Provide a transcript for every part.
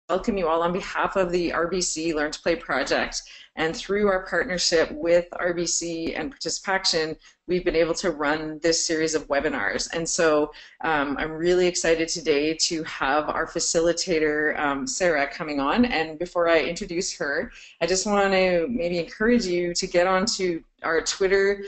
welcome you all on behalf of the RBC Learn to Play project. And through our partnership with RBC and Participation, we've been able to run this series of webinars. And so I'm really excited today to have our facilitator, Sarah, coming on. And before I introduce her, I just want to maybe encourage you to get onto our Twitter,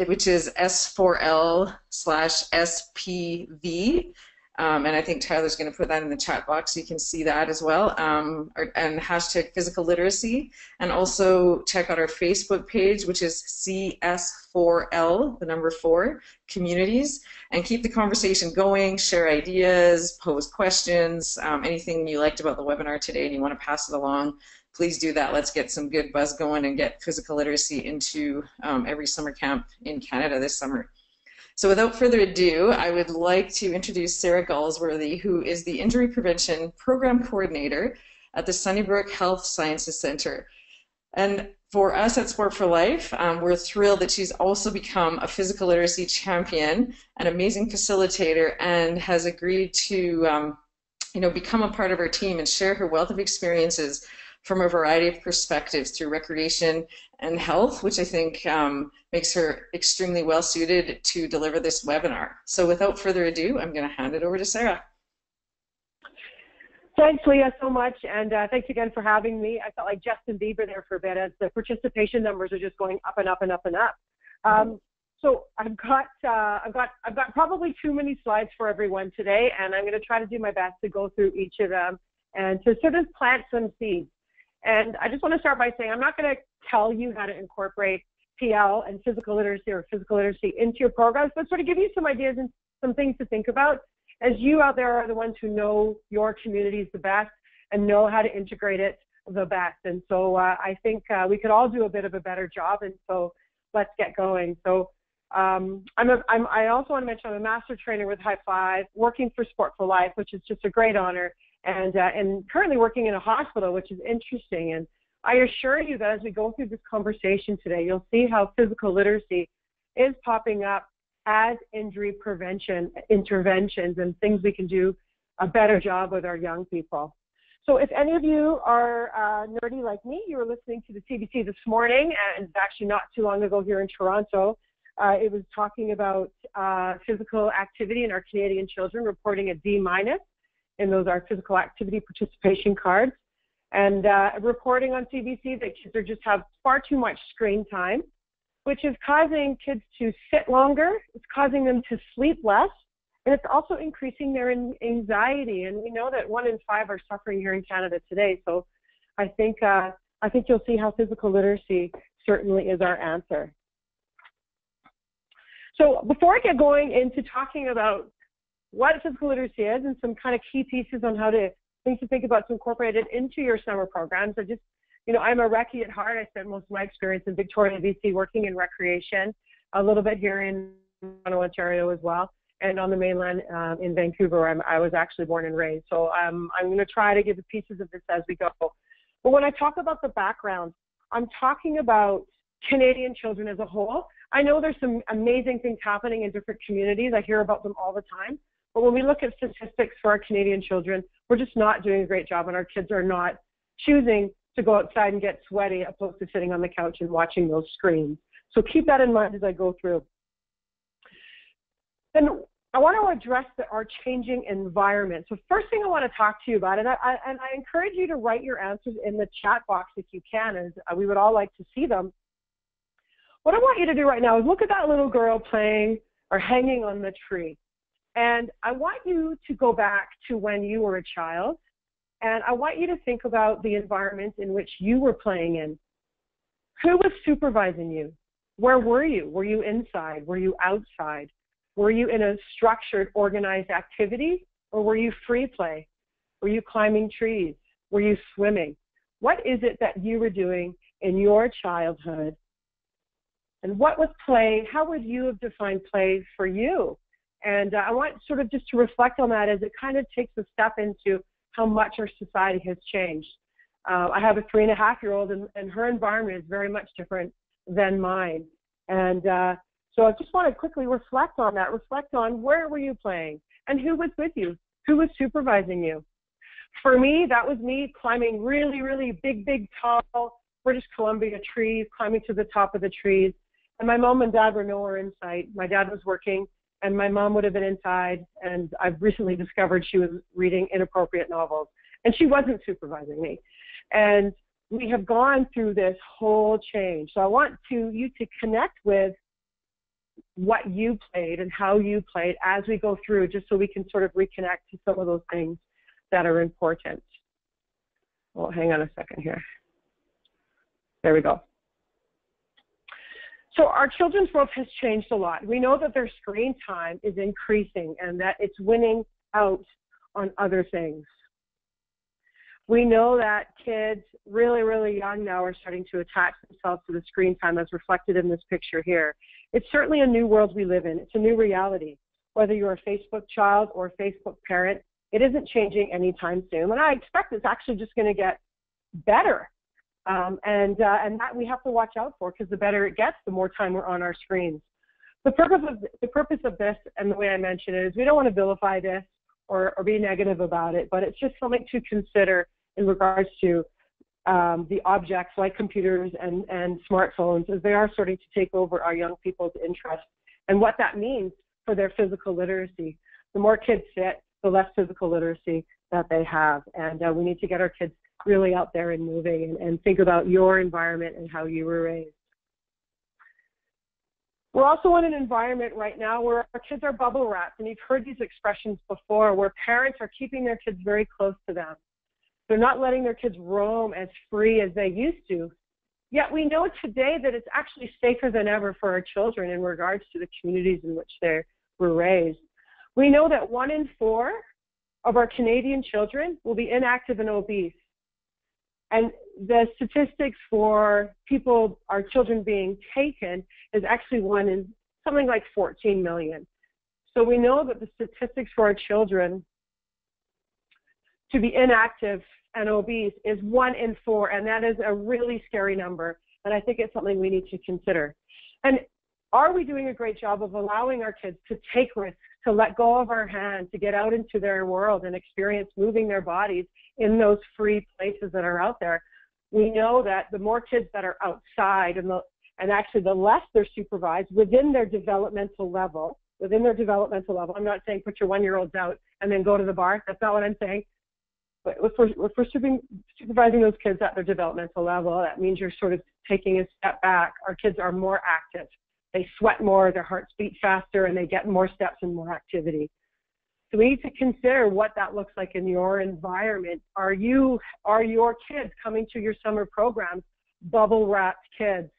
which is S4L/SPV. And I think Tyler's going to put that in the chat box so you can see that as well. And hashtag physical literacy. And also check out our Facebook page, which is CS4L, the number 4, communities. And keep the conversation going, share ideas, pose questions, anything you liked about the webinar today and you want to pass it along, please do that. Let's get some good buzz going and get physical literacy into every summer camp in Canada this summer. So without further ado, I would like to introduce Sarah Galsworthy, who is the Injury Prevention Program Coordinator at the Sunnybrook Health Sciences Center. And for us at Sport for Life, we're thrilled that she's also become a physical literacy champion, an amazing facilitator, and has agreed to become a part of our team and share her wealth of experiences from a variety of perspectives through recreation and health, which I think makes her extremely well suited to deliver this webinar. So without further ado, I'm going to hand it over to Sarah. Thanks, Leah, so much, and thanks again for having me. I felt like Justin Bieber there for a bit as the participation numbers are just going up and up and up and up. So I've got probably too many slides for everyone today, and I'm going to try to do my best to go through each of them and to sort of plant some seeds. And I just want to start by saying I'm not going to tell you how to incorporate PL and physical literacy or physical literacy into your programs, but sort of give you some ideas and some things to think about, as you out there are the ones who know your communities the best and know how to integrate it the best. And so I think we could all do a bit of a better job, and so let's get going. So I also want to mention I'm a master trainer with High Five, working for Sport for Life, which is just a great honor. And currently working in a hospital, which is interesting. And I assure you that as we go through this conversation today, you'll see how physical literacy is popping up as injury prevention interventions and things we can do a better job with our young people. So if any of you are nerdy like me, you were listening to the CBC this morning, and actually not too long ago here in Toronto, it was talking about physical activity in our Canadian children, reporting a D- and those are physical activity participation cards, and reporting on CBC that kids just have far too much screen time, which is causing kids to sit longer, it's causing them to sleep less, and it's also increasing their anxiety. And we know that 1 in 5 are suffering here in Canada today. So I think you'll see how physical literacy certainly is our answer. So before I get going into talking about what physical literacy is and some kind of key pieces on things to think about to incorporate it into your summer programs. I'm a recce at heart. I spent most of my experience in Victoria, BC, working in recreation, a little bit here in Toronto, Ontario as well, and on the mainland in Vancouver, where I was actually born and raised. So I'm going to try to give the pieces of this as we go. But when I talk about the background, I'm talking about Canadian children as a whole. I know there's some amazing things happening in different communities. I hear about them all the time. But when we look at statistics for our Canadian children, we're just not doing a great job, and our kids are not choosing to go outside and get sweaty opposed to sitting on the couch and watching those screens. So keep that in mind as I go through. Then I want to address our changing environment. So first thing I want to talk to you about, and I encourage you to write your answers in the chat box if you can, as we would all like to see them. What I want you to do right now is look at that little girl playing or hanging on the tree. And I want you to go back to when you were a child, and I want you to think about the environment in which you were playing in. Who was supervising you? Where were you? Were you inside? Were you outside? Were you in a structured, organized activity, or were you free play? Were you climbing trees? Were you swimming? What is it that you were doing in your childhood? And what was play? How would you have defined play for you? And I want sort of just to reflect on that as it kind of takes a step into how much our society has changed. I have a 3.5-year-old, and her environment is very much different than mine. And so I just want to quickly reflect on that. Reflect on where were you playing and who was with you? Who was supervising you? For me, that was me climbing really, really big, tall British Columbia trees, climbing to the top of the trees. And my mom and dad were nowhere in sight. My dad was working, and my mom would have been inside. And I've recently discovered she was reading inappropriate novels, and she wasn't supervising me. And we have gone through this whole change. So I want you to connect with what you played and how you played as we go through, just so we can sort of reconnect to some of those things that are important. Well, hang on a second here. There we go. So our children's world has changed a lot. We know that their screen time is increasing and that it's winning out on other things. We know that kids really, really young now are starting to attach themselves to the screen time as reflected in this picture here. It's certainly a new world we live in. It's a new reality. Whether you're a Facebook child or a Facebook parent, it isn't changing anytime soon. And I expect it's actually just going to get better. And that we have to watch out for, because the better it gets, the more time we're on our screens. The purpose of this, and the way I mention it, is we don't want to vilify this or be negative about it, but it's just something to consider in regards to the objects like computers and smartphones, as they are starting to take over our young people's interest, and what that means for their physical literacy. The more kids sit, the less physical literacy that they have. And we need to get our kids really out there and moving, and think about your environment and how you were raised. We're also in an environment right now where our kids are bubble wrapped, and you've heard these expressions before, where parents are keeping their kids very close to them. They're not letting their kids roam as free as they used to. Yet we know today that it's actually safer than ever for our children in regards to the communities in which they were raised. We know that 1 in 4 of our Canadian children will be inactive and obese. And the statistics for our children being taken is actually 1 in something like 14 million. So we know that the statistics for our children to be inactive and obese is 1 in 4, and that is a really scary number. And I think it's something we need to consider. And are we doing a great job of allowing our kids to take risks, to let go of our hands, to get out into their world and experience moving their bodies in those free places that are out there? We know that the more kids that are outside, and actually the less they're supervised within their developmental level, I'm not saying put your 1-year-olds out and then go to the bar. That's not what I'm saying. But if we're supervising those kids at their developmental level, that means you're sort of taking a step back. Our kids are more active. They sweat more, their hearts beat faster, and they get more steps and more activity. So we need to consider what that looks like in your environment. Are your kids coming to your summer programs bubble-wrapped kids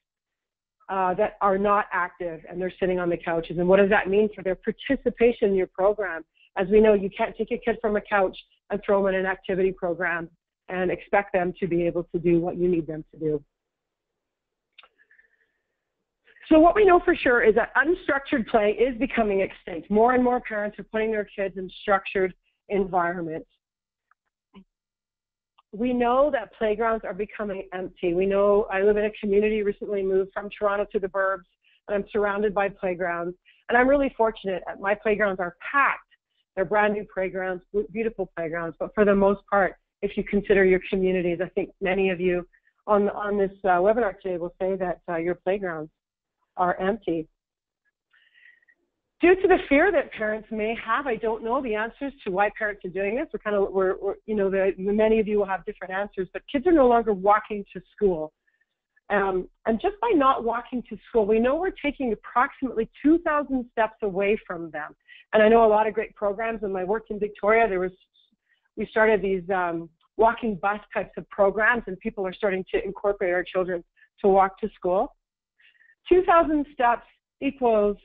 that are not active and they're sitting on the couches? And what does that mean for their participation in your program? As we know, you can't take a kid from a couch and throw them in an activity program and expect them to be able to do what you need them to do. So what we know for sure is that unstructured play is becoming extinct. More and more parents are putting their kids in structured environments. We know that playgrounds are becoming empty. We know I live in a community, recently moved from Toronto to the burbs, and I'm surrounded by playgrounds. And I'm really fortunate. My playgrounds are packed. They're brand new playgrounds, beautiful playgrounds. But for the most part, if you consider your communities, I think many of you on this webinar today will say that your playgrounds are empty. Due to the fear that parents may have, I don't know the answers to why parents are doing this. Many of you will have different answers, but kids are no longer walking to school. And just by not walking to school, we know we're taking approximately 2,000 steps away from them. And I know a lot of great programs. In my work in Victoria, we started these walking bus types of programs, and people are starting to incorporate our children to walk to school. 2,000 steps equals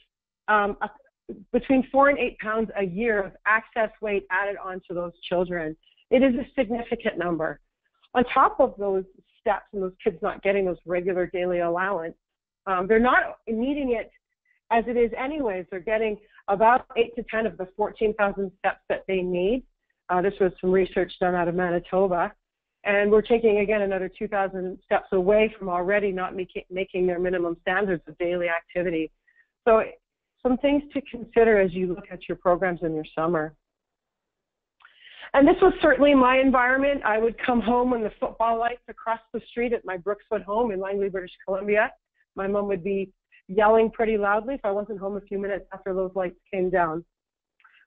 between 4 and 8 pounds a year of excess weight added onto those children. It is a significant number. On top of those steps and those kids not getting those regular daily allowance, they're not needing it as it is anyways. They're getting about 8 to 10 of the 14,000 steps that they need. This was some research done out of Manitoba. And we're taking, again, another 2,000 steps away from already not making their minimum standards of daily activity. So some things to consider as you look at your programs in your summer. And this was certainly my environment. I would come home when the football lights across the street at my Brookswood home in Langley, British Columbia. My mom would be yelling pretty loudly if I wasn't home a few minutes after those lights came down.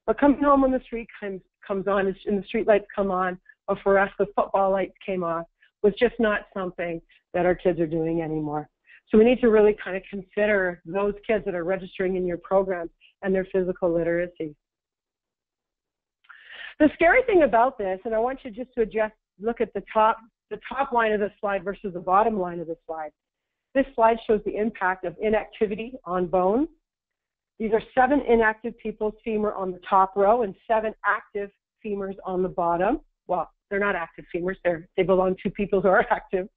But coming home when the street comes on, and the street lights come on, or for us the football lights came off, was just not something that our kids are doing anymore. So we need to really kind of consider those kids that are registering in your program and their physical literacy. The scary thing about this, and I want you just to look at the top line of the slide versus the bottom line of the slide. This slide shows the impact of inactivity on bones. These are 7 inactive people's femur on the top row and 7 active femurs on the bottom. Well, they're not active femurs, they belong to people who are active.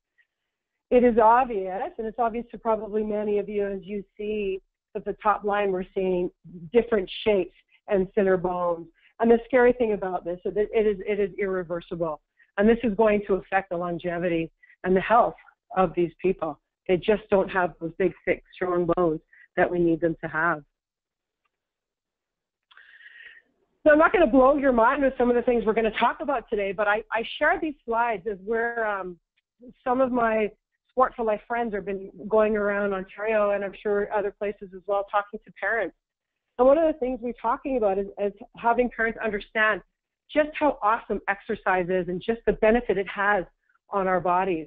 It is obvious, and it's obvious to probably many of you as you see at the top line, we're seeing different shapes and thinner bones. And the scary thing about this is that it is irreversible. And this is going to affect the longevity and the health of these people. They just don't have those big, thick, strong bones that we need them to have. So I'm not going to blow your mind with some of the things we're going to talk about today, but I share these slides as where some of my Sport for Life friends have been going around Ontario, and I'm sure other places as well, talking to parents. And one of the things we're talking about is having parents understand just how awesome exercise is and just the benefit it has on our bodies.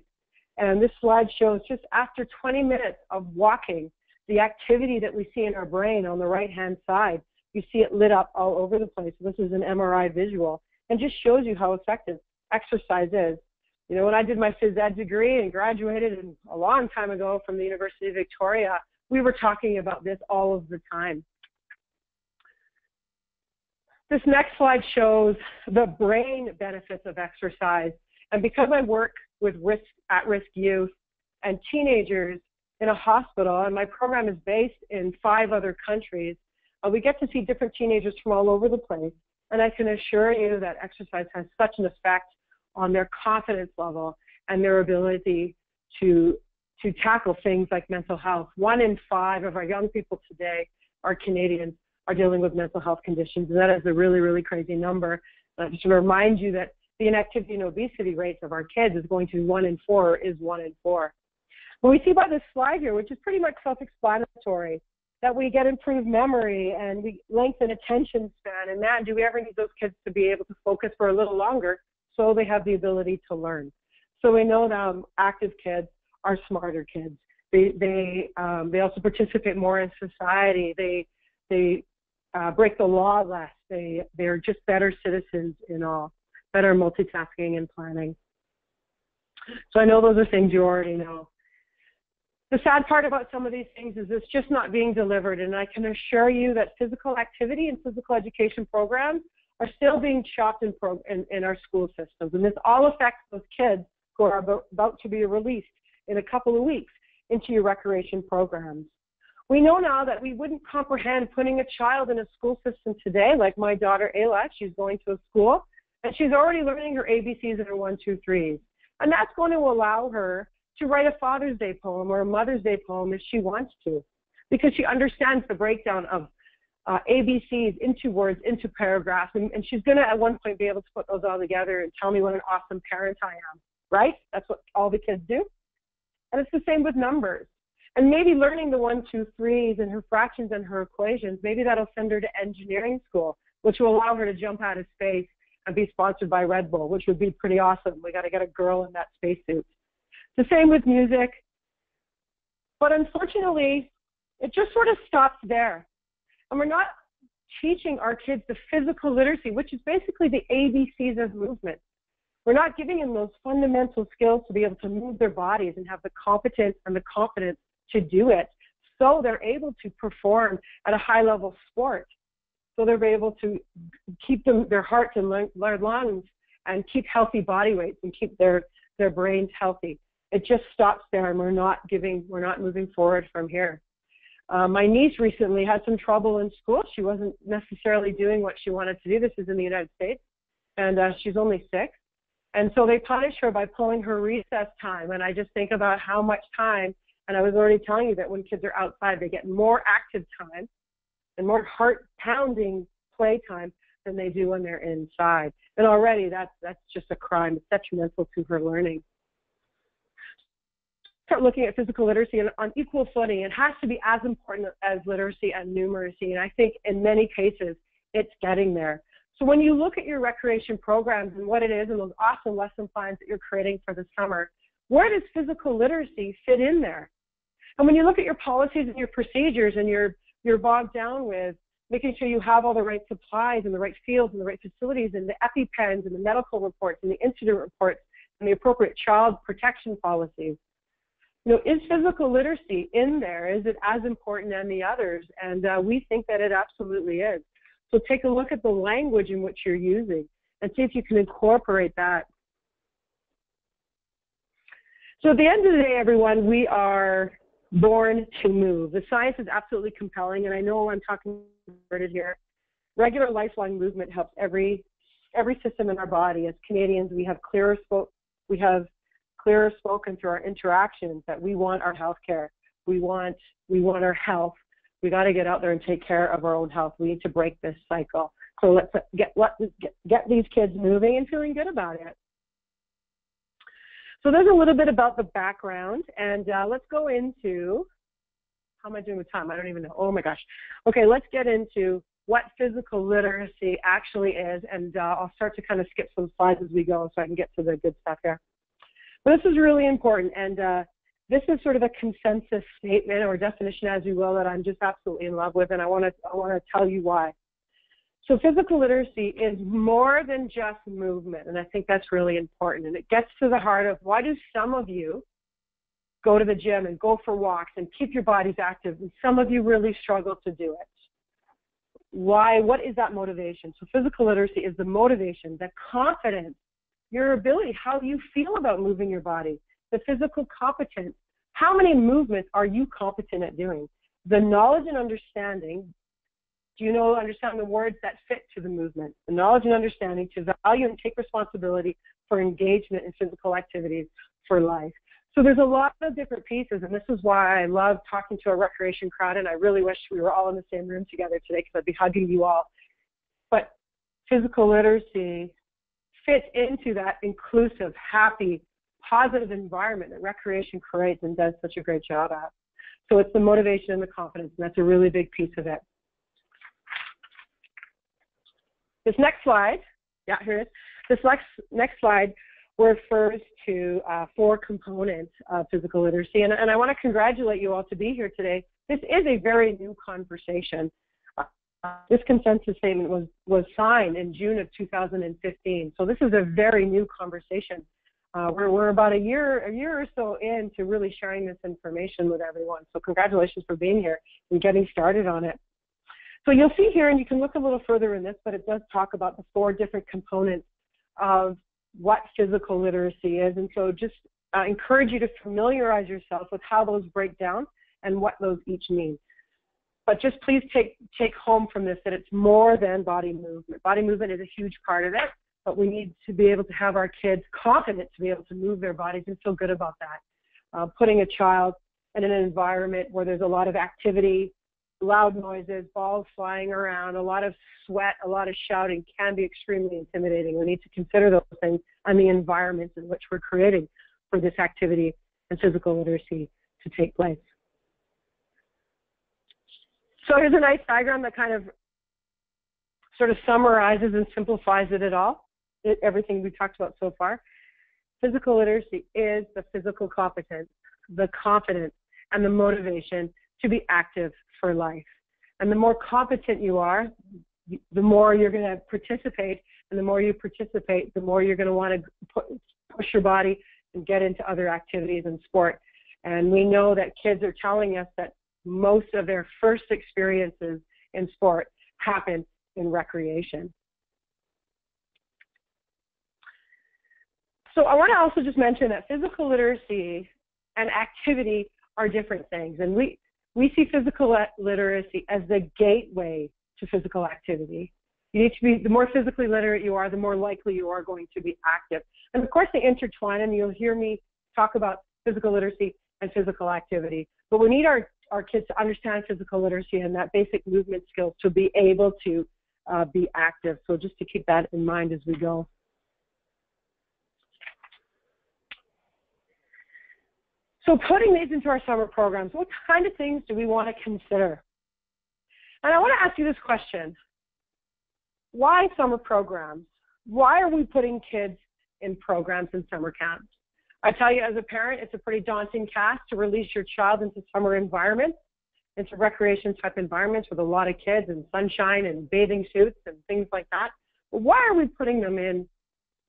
And this slide shows just after 20 minutes of walking, the activity that we see in our brain on the right-hand side. You see it lit up all over the place. This is an MRI visual and just shows you how effective exercise is. You know, when I did my phys ed degree and graduated a long time ago from the University of Victoria, we were talking about this all of the time. This next slide shows the brain benefits of exercise. And because I work with at-risk youth and teenagers in a hospital, and my program is based in 5 other countries, we get to see different teenagers from all over the place. And I can assure you that exercise has such an effect on their confidence level and their ability to tackle things like mental health. 1 in 5 of our young people today, our Canadians, are dealing with mental health conditions, and that is a really, really crazy number. I just want to remind you that the inactivity and obesity rates of our kids is going to be 1 in 4, is 1 in 4. What we see by this slide here, which is pretty much self-explanatory, that we get improved memory and we lengthen attention span, and man, do we ever need those kids to be able to focus for a little longer so they have the ability to learn. So we know that active kids are smarter kids. They also participate more in society. They break the law less. They're just better citizens in all, better multitasking and planning. So I know those are things you already know. The sad part about some of these things is it's just not being delivered, and I can assure you that physical activity and physical education programs are still being chopped in our school systems, and this all affects those kids who are about to be released in a couple of weeks into your recreation programs. We know now that we wouldn't comprehend putting a child in a school system today, like my daughter Ayla. She's going to a school, and she's already learning her ABCs and her 1, 2, 3s, and that's going to allow her to write a Father's Day poem or a Mother's Day poem if she wants to, because she understands the breakdown of ABCs into words, into paragraphs, and she's going to at one point be able to put those all together and tell me what an awesome parent I am, right? That's what all the kids do. And it's the same with numbers. And maybe learning the 1, 2, 3s and her fractions and her equations, maybe that'll send her to engineering school, which will allow her to jump out of space and be sponsored by Red Bull, which would be pretty awesome. We got to get a girl in that spacesuit. The same with music. But unfortunately, it just sort of stops there. And we're not teaching our kids the physical literacy, which is basically the ABCs of movement. We're not giving them those fundamental skills to be able to move their bodies and have the competence and the confidence to do it, so they're able to perform at a high-level sport. So they're able to keep their hearts and their lungs and keep healthy body weights and keep their brains healthy. It just stops there, and we're not moving forward from here. My niece recently had some trouble in school. She wasn't necessarily doing what she wanted to do. This is in the United States, and she's only 6. And so they punish her by pulling her recess time. And I just think about how much time, and I was already telling you that when kids are outside, they get more active time and more heart-pounding play time than they do when they're inside. And already that's just a crime. It's detrimental to her learning. Start looking at physical literacy on equal footing. It has to be as important as literacy and numeracy. And I think in many cases, it's getting there. So when you look at your recreation programs and what it is and those awesome lesson plans that you're creating for the summer, where does physical literacy fit in there? And when you look at your policies and your procedures and you're bogged down with making sure you have all the right supplies and the right fields and the right facilities and the EpiPens and the medical reports and the incident reports and the appropriate child protection policies, is physical literacy in there? Is it as important as the others? And we think that it absolutely is. So take a look at the language in which you're using and see if you can incorporate that. So at the end of the day, everyone, we are born to move. The science is absolutely compelling, and I know I'm talking about it here. Regular lifelong movement helps every system in our body. As Canadians, we have clearer spoken through our interactions that we want our health care. We want our health. We got to get out there and take care of our own health. We need to break this cycle. So let's get these kids moving and feeling good about it. So there's a little bit about the background, and let's go into, how am I doing with time? I don't even know. Oh my gosh. Okay, let's get into what physical literacy actually is, and I'll start to kind of skip some slides as we go so I can get to the good stuff here. But this is really important, and this is sort of a consensus statement or definition, as you will, that I'm just absolutely in love with, and I want to tell you why. So physical literacy is more than just movement, and I think that's really important. And it gets to the heart of, why do some of you go to the gym and go for walks and keep your bodies active, and some of you really struggle to do it? Why? What is that motivation? So physical literacy is the motivation, the confidence, your ability, how you feel about moving your body, the physical competence. How many movements are you competent at doing? The knowledge and understanding. Do you understand the words that fit to the movement? The knowledge and understanding to value and take responsibility for engagement in physical activities for life. So there's a lot of different pieces, and this is why I love talking to a recreation crowd, and I really wish we were all in the same room together today because I'd be hugging you all. But physical literacy fits into that inclusive, happy, positive environment that recreation creates and does such a great job at. So it's the motivation and the confidence, and that's a really big piece of it. This next slide, here it is. This next slide refers to 4 components of physical literacy, and I want to congratulate you all to be here today. This is a very new conversation. This consensus statement was signed in June of 2015, so this is a very new conversation. We're about a year or so into really sharing this information with everyone, so congratulations for being here and getting started on it. So you'll see here, and you can look a little further in this, but it does talk about the 4 different components of what physical literacy is. And so just encourage you to familiarize yourself with how those break down and what those each mean. But just please take home from this that it's more than body movement. Body movement is a huge part of it, but we need to be able to have our kids confident to be able to move their bodies and feel good about that. Putting a child in an environment where there's a lot of activity, loud noises, balls flying around, a lot of sweat, a lot of shouting can be extremely intimidating. We need to consider those things and the environments in which we're creating for this activity and physical literacy to take place. So here's a nice diagram that kind of sort of summarizes and simplifies it all, everything we've talked about so far. Physical literacy is the physical competence, the confidence, and the motivation to be active for life. And the more competent you are, the more you're going to participate, and the more you participate, the more you're going to want to push your body and get into other activities and sport. And we know that kids are telling us that most of their first experiences in sport happen in recreation. So I want to also just mention that physical literacy and activity are different things. And we see physical literacy as the gateway to physical activity. You need to be, the more physically literate you are, the more likely you are going to be active. And of course they intertwine, and you'll hear me talk about physical literacy and physical activity. But we need our kids to understand physical literacy and that basic movement skills to be able to be active. So just to keep that in mind as we go. So putting these into our summer programs, what kind of things do we want to consider? And I want to ask you this question. Why summer programs? Why are we putting kids in programs in summer camps? I tell you, as a parent, it's a pretty daunting task to release your child into summer environments, into recreation type environments with a lot of kids and sunshine and bathing suits and things like that. But why are we putting them in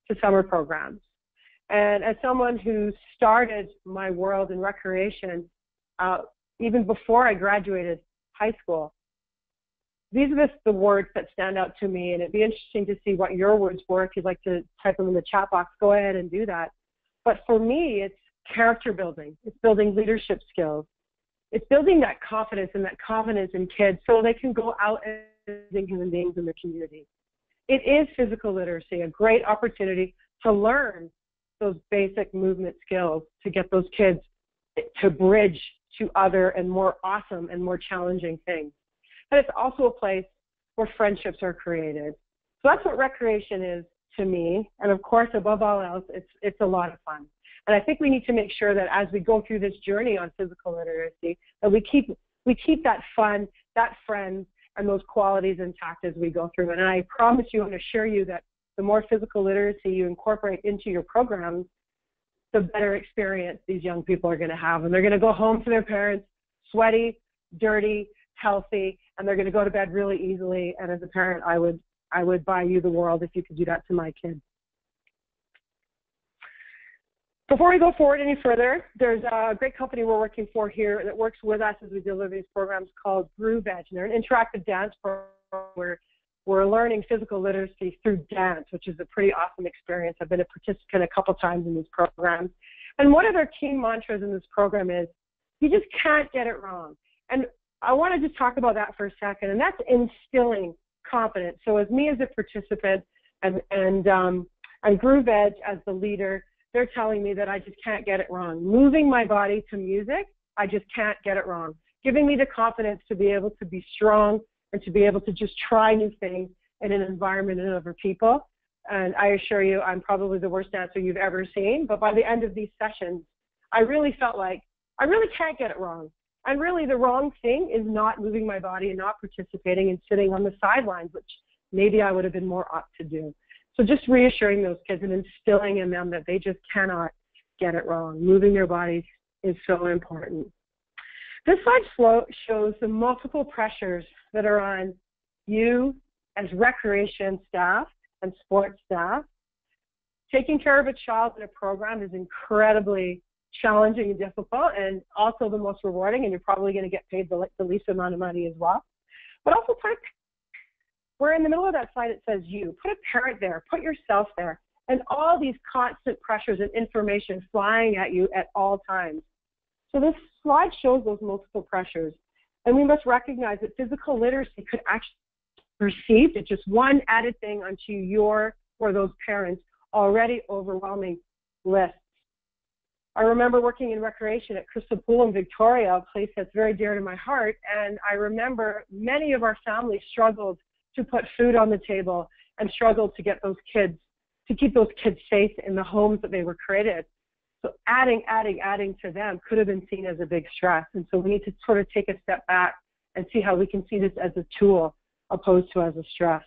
to summer programs? And as someone who started my world in recreation even before I graduated high school, these are the words that stand out to me, and it'd be interesting to see what your words were. If you'd like to type them in the chat box, go ahead and do that. But for me, it's character building. It's building leadership skills. It's building that confidence and that confidence in kids so they can go out and be human beings in their community. It is physical literacy, a great opportunity to learn those basic movement skills to get those kids to bridge to other and more awesome and more challenging things. And it's also a place where friendships are created. So that's what recreation is to me. And of course, above all else, it's a lot of fun. And I think we need to make sure that as we go through this journey on physical literacy, that we keep that fun, that friends, and those qualities intact as we go through. And I promise you and assure you that the more physical literacy you incorporate into your programs, the better experience these young people are going to have. And they're going to go home to their parents sweaty, dirty, healthy, and they're going to go to bed really easily. And as a parent, I would buy you the world if you could do that to my kids. Before we go forward any further, there's a great company we're working for here that works with us as we deliver these programs called Groove Edge. And they're an interactive dance program where we're learning physical literacy through dance, which is a pretty awesome experience. I've been a participant a couple times in these programs. And one of their key mantras in this program is, you just can't get it wrong. And I want to just talk about that for a second, and that's instilling confidence. So as me as a participant and Groove Edge as the leader, they're telling me that I just can't get it wrong. Moving my body to music, I just can't get it wrong. Giving me the confidence to be able to be strong and to be able to just try new things in an environment and other people. And I assure you, I'm probably the worst dancer you've ever seen. But by the end of these sessions, I really felt like I really can't get it wrong. And really the wrong thing is not moving my body and not participating and sitting on the sidelines, which maybe I would have been more apt to do. So just reassuring those kids and instilling in them that they just cannot get it wrong. Moving their bodies is so important. This slide shows the multiple pressures that are on you as recreation staff and sports staff. Taking care of a child in a program is incredibly challenging and difficult, and also the most rewarding, and you're probably going to get paid the least amount of money as well. But also where in the middle of that slide it says you. Put a parent there, put yourself there, and all these constant pressures and information flying at you at all times. So this slide shows those multiple pressures, and we must recognize that physical literacy could actually be perceived as just one added thing onto your or those parents' already overwhelming list. I remember working in recreation at Crystal Pool in Victoria, a place that's very dear to my heart, and I remember many of our families struggled to put food on the table and struggled to get those kids, to keep those kids safe in the homes that they were created. So adding to them could have been seen as a big stress. And so we need to sort of take a step back and see how we can see this as a tool opposed to as a stress.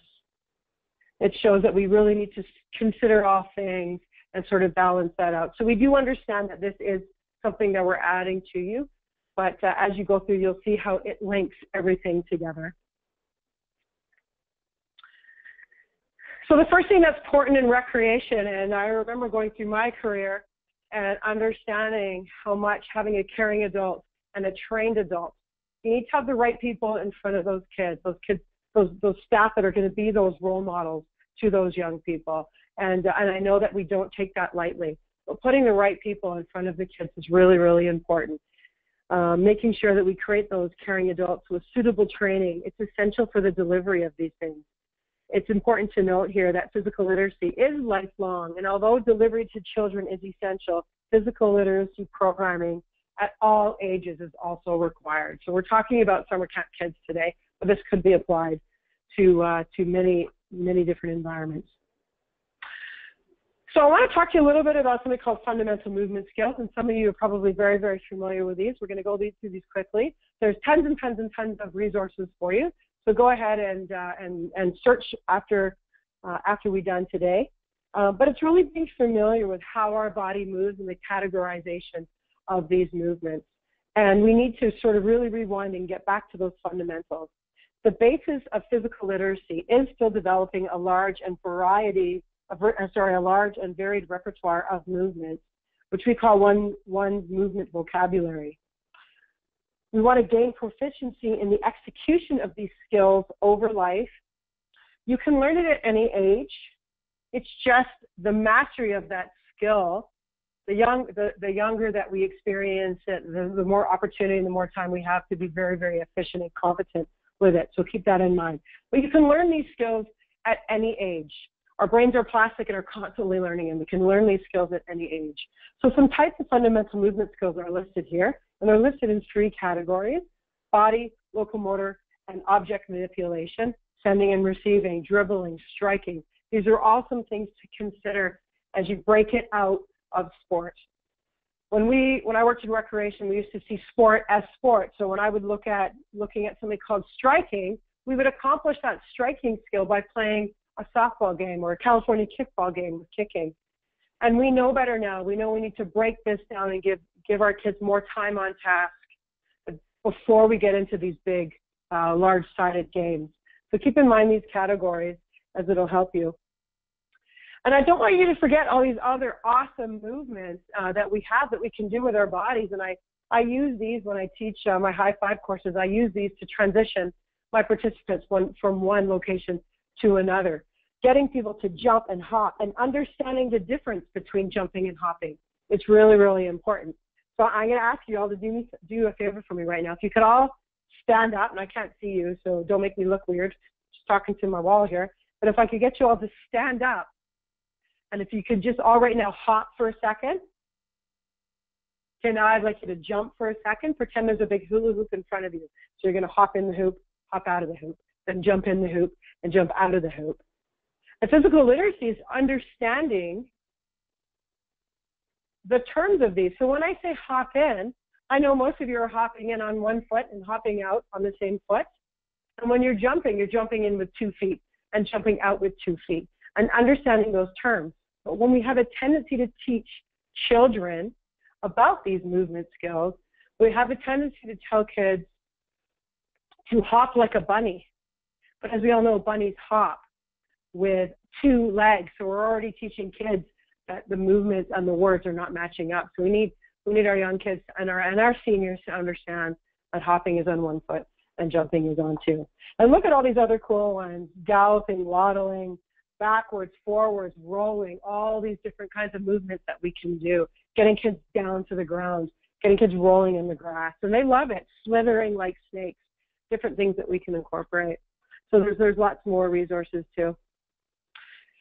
It shows that we really need to consider all things and sort of balance that out. So we do understand that this is something that we're adding to you, but as you go through, you'll see how it links everything together. So the first thing that's important in recreation, and I remember going through my career and understanding how much having a caring adult and a trained adult, you need to have the right people in front of those kids, those staff that are going to be those role models to those young people. And I know that we don't take that lightly, but putting the right people in front of the kids is really, really important. Making sure that we create those caring adults with suitable training, it's essential for the delivery of these things. It's important to note here that physical literacy is lifelong, and although delivery to children is essential, physical literacy programming at all ages is also required. So we're talking about summer camp kids today, but this could be applied to many different environments. So I want to talk to you a little bit about something called fundamental movement skills, and some of you are probably very, very familiar with these. We're going to go through these quickly. There's tons and tons and tons of resources for you, so go ahead and search after we're done today. But it's really being familiar with how our body moves and the categorization of these movements. And we need to sort of really rewind and get back to those fundamentals. The basis of physical literacy is still developing a large and varied repertoire of movements, which we call one movement vocabulary. We want to gain proficiency in the execution of these skills over life. You can learn it at any age. It's just the mastery of that skill. The younger that we experience it, the more opportunity and the more time we have to be very, very efficient and competent with it. So keep that in mind. But you can learn these skills at any age. Our brains are plastic and are constantly learning, and we can learn these skills at any age. So some types of fundamental movement skills are listed here, and they're listed in 3 categories: body, locomotor, and object manipulation, sending and receiving, dribbling, striking. These are all some things to consider as you break it out of sport. When I worked in recreation, we used to see sport as sport. So when I would looking at something called striking, we would accomplish that striking skill by playing a softball game or a California kickball game with kicking. And we know better now. We know we need to break this down and give our kids more time on task before we get into these big, large-sided games. So keep in mind these categories as it'll help you. And I don't want you to forget all these other awesome movements that we have that we can do with our bodies. And I use these when I teach my high five courses. I use these to transition my participants from one location to another, getting people to jump and hop and understanding the difference between jumping and hopping. It's really, really important. So I'm going to ask you all to do a favor for me right now. If you could all stand up, and I can't see you, so don't make me look weird, just talking to my wall here. But if I could get you all to stand up, and if you could just all right now hop for a second. Okay, now I'd like you to jump for a second. Pretend there's a big hula hoop in front of you. So you're going to hop in the hoop, hop out of the hoop, then jump in the hoop, and jump out of the hoop. And physical literacy is understanding the terms of these. So when I say hop in, I know most of you are hopping in on one foot and hopping out on the same foot. And when you're jumping in with 2 feet and jumping out with 2 feet, and understanding those terms. But when we have a tendency to teach children about these movement skills, we have a tendency to tell kids to hop like a bunny. But as we all know, bunnies hop with 2 legs. So we're already teaching kids that the movements and the words are not matching up. So we need our young kids and our seniors to understand that hopping is on 1 foot and jumping is on 2. And look at all these other cool ones: galloping, waddling, backwards, forwards, rolling, all these different kinds of movements that we can do, getting kids down to the ground, getting kids rolling in the grass. And they love it, slithering like snakes, different things that we can incorporate. So there's lots more resources too.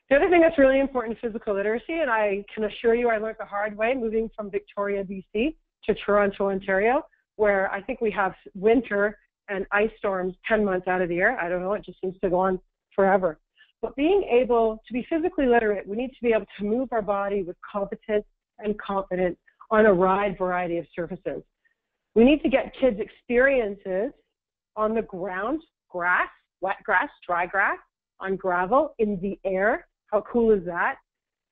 The other thing that's really important in physical literacy, and I can assure you I learned the hard way moving from Victoria, BC to Toronto, Ontario, where I think we have winter and ice storms 10 months out of the year. I don't know, it just seems to go on forever. But being able to be physically literate, we need to be able to move our body with competence and confidence on a wide variety of surfaces. We need to get kids experiences on the ground, grass, wet grass, dry grass, on gravel, in the air. How cool is that?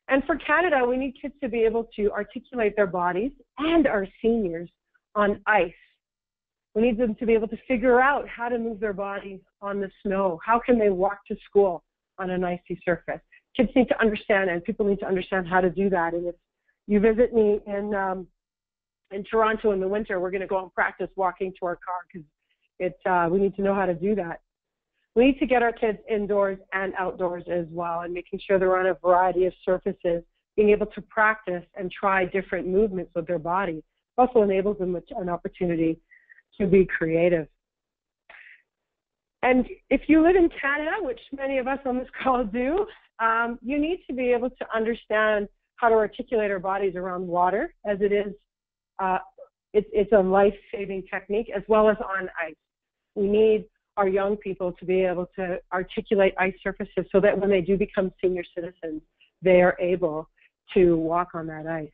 And for Canada, we need kids to be able to articulate their bodies, and our seniors, on ice. We need them to be able to figure out how to move their body on the snow. How can they walk to school on an icy surface? Kids need to understand, and people need to understand how to do that. And if you visit me in Toronto in the winter, we're going to go and practice walking to our car, because we need to know how to do that. We need to get our kids indoors and outdoors as well, and making sure they're on a variety of surfaces, being able to practice and try different movements with their body. Also enables them an opportunity to be creative. And if you live in Canada, which many of us on this call do, you need to be able to understand how to articulate our bodies around water, as it is, it's a life-saving technique, as well as on ice. We need our young people to be able to articulate ice surfaces so that when they do become senior citizens, they are able to walk on that ice.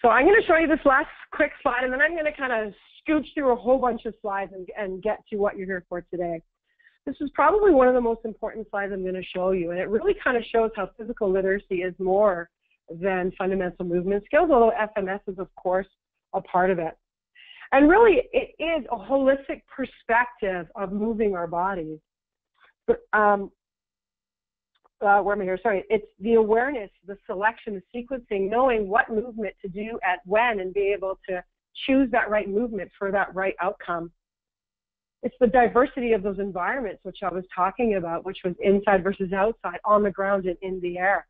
So I'm going to show you this last quick slide, and then I'm going to kind of scooch through a whole bunch of slides and get to what you're here for today. This is probably one of the most important slides I'm going to show you, and it really kind of shows how physical literacy is more than fundamental movement skills, although FMS is, of course, a part of it. And really, it is a holistic perspective of moving our bodies. But, where am I here? Sorry, it's the awareness, the selection, the sequencing, knowing what movement to do at when and be able to choose that right movement for that right outcome. It's the diversity of those environments, which I was talking about, which was inside versus outside, on the ground and in the air.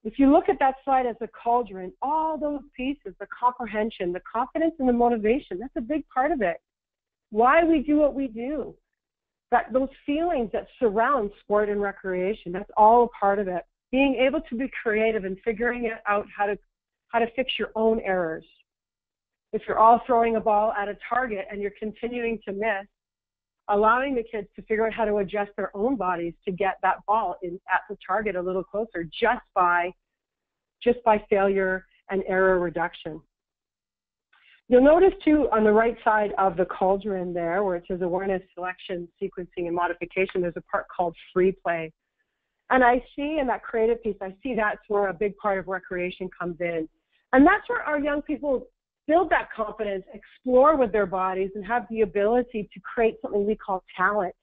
If you look at that slide as a cauldron, all those pieces, the comprehension, the confidence, and the motivation, that's a big part of it. Why we do what we do. Those feelings that surround sport and recreation, that's all a part of it. Being able to be creative and figuring out how to fix your own errors. If you're all throwing a ball at a target and you're continuing to miss, allowing the kids to figure out how to adjust their own bodies to get that ball at the target a little closer just by failure and error reduction. You'll notice too on the right side of the cauldron there where it says awareness, selection, sequencing, and modification, there's a part called free play. And I see in that creative piece, I see that's where a big part of recreation comes in. And that's where our young people build that confidence, explore with their bodies, and have the ability to create something we call talent.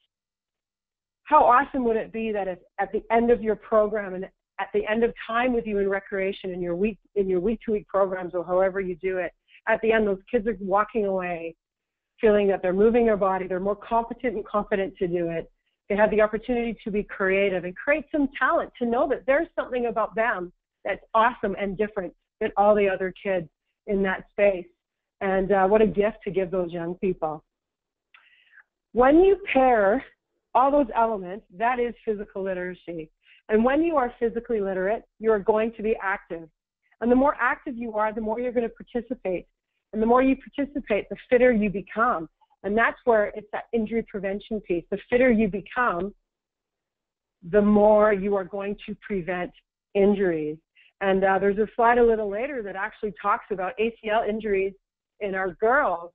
How awesome would it be that if at the end of your program and at the end of time with you in recreation in your week-to-week programs or however you do it, at the end those kids are walking away feeling that they're moving their body, they're more competent and confident to do it. They have the opportunity to be creative and create some talent, to know that there's something about them that's awesome and different than all the other kids in that space. And what a gift to give those young people. When you pair all those elements, that is physical literacy. And when you are physically literate, you are going to be active. And the more active you are, the more you're going to participate. And the more you participate, the fitter you become. And that's where it's that injury prevention piece. The fitter you become, the more you are going to prevent injuries. And there's a slide a little later that actually talks about ACL injuries in our girls,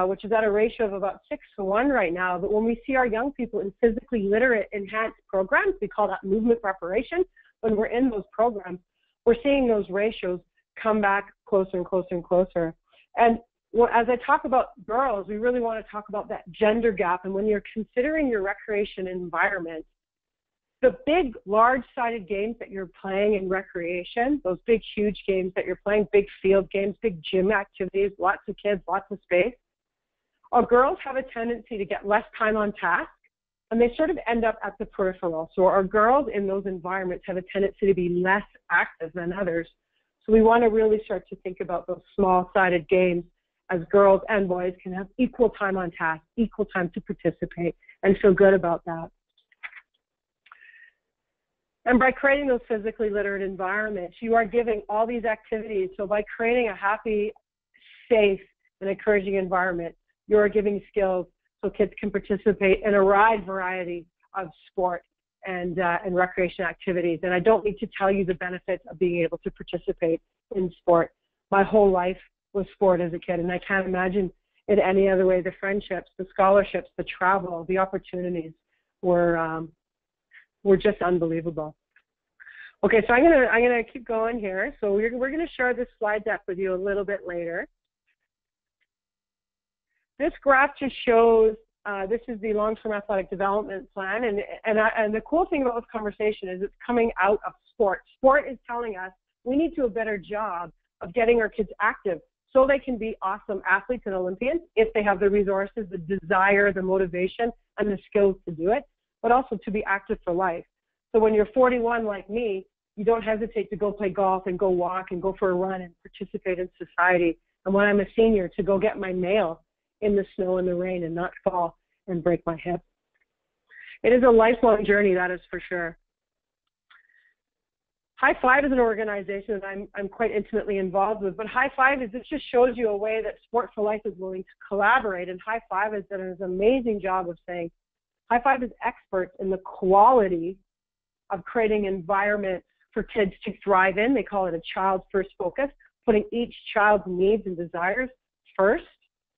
which is at a ratio of about 6-to-1 right now. But when we see our young people in physically literate enhanced programs, we call that movement preparation. When we're in those programs, we're seeing those ratios come back closer and closer and closer. And as I talk about girls, we really want to talk about that gender gap. And when you're considering your recreation environment, the big, large-sided games that you're playing in recreation, those big, huge games that you're playing, big field games, big gym activities, lots of kids, lots of space, our girls have a tendency to get less time on task, and they sort of end up at the peripheral. So our girls in those environments have a tendency to be less active than others. So we want to really start to think about those small-sided games as girls and boys can have equal time on task, equal time to participate, and feel good about that. And by creating those physically literate environments, you are giving all these activities. So by creating a happy, safe, and encouraging environment, you are giving skills so kids can participate in a wide variety of sport and recreation activities. And I don't need to tell you the benefits of being able to participate in sport. My whole life was sport as a kid, and I can't imagine it any other way. The friendships, the scholarships, the travel, the opportunities were just unbelievable. Okay, so I'm gonna keep going here. So we're gonna share this slide deck with you a little bit later. This graph just shows this is the long-term athletic development plan, and the cool thing about this conversation is it's coming out of sport. Sport is telling us we need to do a better job of getting our kids active so they can be awesome athletes and Olympians if they have the resources, the desire, the motivation, and the skills to do it, but also to be active for life. So when you're 41 like me, you don't hesitate to go play golf and go walk and go for a run and participate in society. And when I'm a senior, to go get my mail in the snow and the rain and not fall and break my hip. It is a lifelong journey, that is for sure. High Five is an organization that I'm quite intimately involved with, but High Five is, it just shows you a way that Sport for Life is willing to collaborate, and High Five has done an amazing job of saying, High Five is expert in the quality of creating environments for kids to thrive in. They call it a child first focus, putting each child's needs and desires first,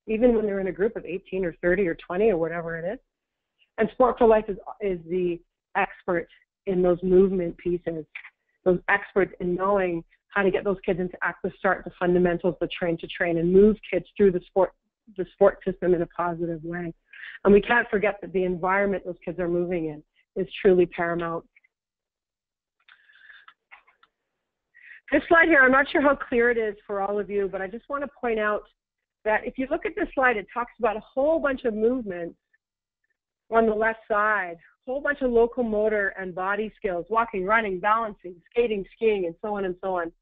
even when they're in a group of 18 or 30 or 20 or whatever it is. And Sport for Life is the expert in those movement pieces, those experts in knowing how to get those kids into active start, the fundamentals, the train to train, and move kids through the sport system in a positive way. And we can't forget that the environment those kids are moving in is truly paramount. This slide here, I'm not sure how clear it is for all of you, but I just want to point out that if you look at this slide, it talks about a whole bunch of movements on the left side, a whole bunch of locomotor and body skills, walking, running, balancing, skating, skiing, and so on and so on.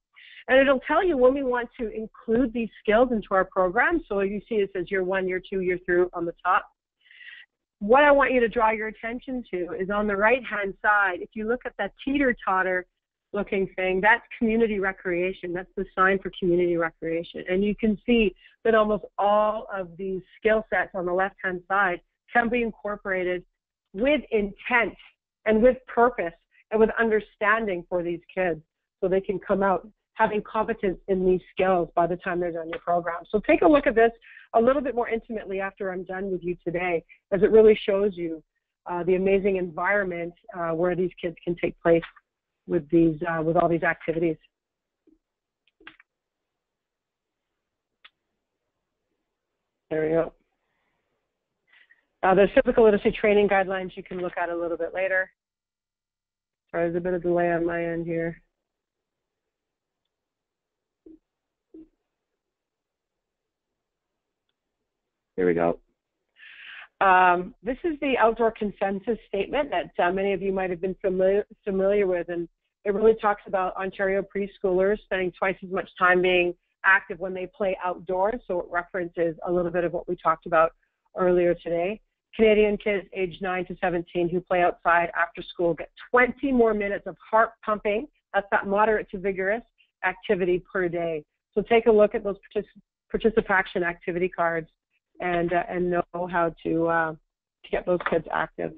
And it'll tell you when we want to include these skills into our program. So you see it says year 1, year 2, year 3 on the top. What I want you to draw your attention to is on the right-hand side, if you look at that teeter-totter looking thing, that's community recreation. That's the sign for community recreation. And you can see that almost all of these skill sets on the left-hand side can be incorporated with intent and with purpose and with understanding for these kids so they can come out having competence in these skills by the time they're done your program. So take a look at this a little bit more intimately after I'm done with you today, as it really shows you the amazing environment where these kids can take place with all these activities. There we go. There's physical literacy training guidelines you can look at a little bit later. Sorry, there's a bit of delay on my end here. Here we go. This is the outdoor consensus statement that many of you might have been familiar with, and it really talks about Ontario preschoolers spending twice as much time being active when they play outdoors, so it references a little bit of what we talked about earlier today. Canadian kids aged 9 to 17 who play outside after school get 20 more minutes of heart pumping, that's that moderate to vigorous activity per day. So take a look at those participation activity cards and know how to get those kids active.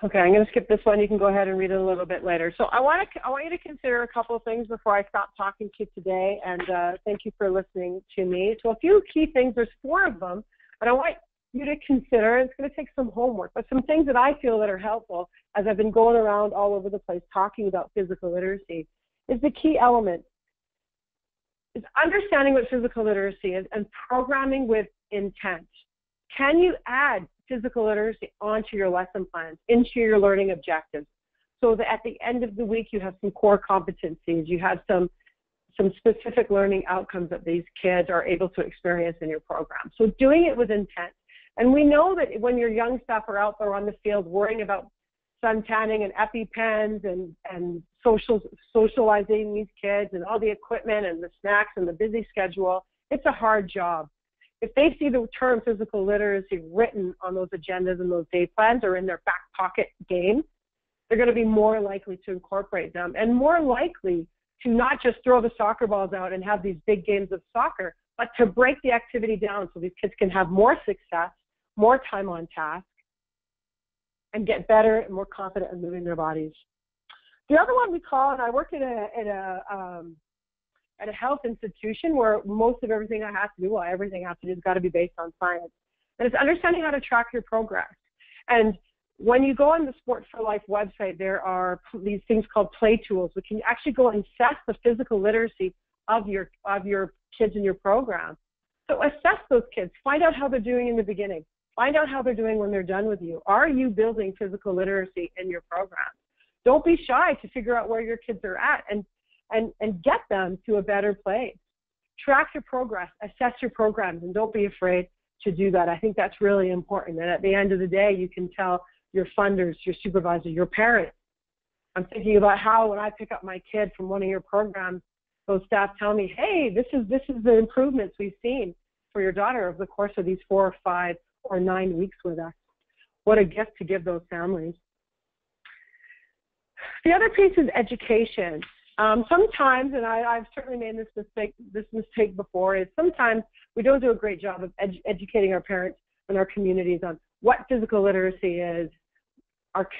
Okay, I'm going to skip this one. You can go ahead and read it a little bit later. So I want you to consider a couple of things before I stop talking to you today, and thank you for listening to me. So a few key things, there's 4 of them, but I want you to consider, it's going to take some homework, but some things that I feel that are helpful as I've been going around all over the place talking about physical literacy is the key element is understanding what physical literacy is and programming with intent. Can you add physical literacy onto your lesson plans, into your learning objectives, so that at the end of the week you have some core competencies, you have some specific learning outcomes that these kids are able to experience in your program. So doing it with intent. And we know that when your young staff are out there on the field worrying about sun tanning and EpiPens and socializing these kids and all the equipment and the snacks and the busy schedule, it's a hard job. If they see the term physical literacy written on those agendas and those day plans or in their back pocket game, they're going to be more likely to incorporate them and more likely to not just throw the soccer balls out and have these big games of soccer, but to break the activity down so these kids can have more success, more time on task, and get better and more confident in moving their bodies. The other one we call, and I work at a health institution where most of everything I have to do, everything I have to do has got to be based on science. And it's understanding how to track your progress. And when you go on the Sport for Life website, there are these things called play tools, which can actually go and assess the physical literacy of your kids in your program. So assess those kids. Find out how they're doing in the beginning. Find out how they're doing when they're done with you. Are you building physical literacy in your program? Don't be shy to figure out where your kids are at and get them to a better place. Track your progress, assess your programs, and don't be afraid to do that. I think that's really important. And at the end of the day, you can tell your funders, your supervisor, your parents. I'm thinking about how when I pick up my kid from one of your programs, those staff tell me, hey, this is the improvements we've seen for your daughter over the course of these 4 or 5 or 9 weeks with us. What a gift to give those families. The other piece is education. Sometimes, and I've certainly made this mistake before, is sometimes we don't do a great job of educating our parents and our communities on what physical literacy is,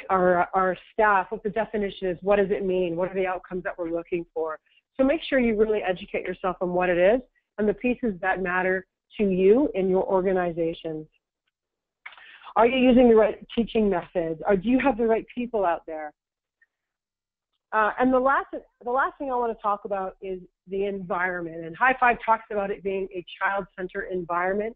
our staff, what the definition is, what does it mean, what are the outcomes that we're looking for. So make sure you really educate yourself on what it is and the pieces that matter to you in your organizations. Are you using the right teaching methods? Or do you have the right people out there? And the last thing I want to talk about is the environment. And High Five talks about it being a child-centered environment.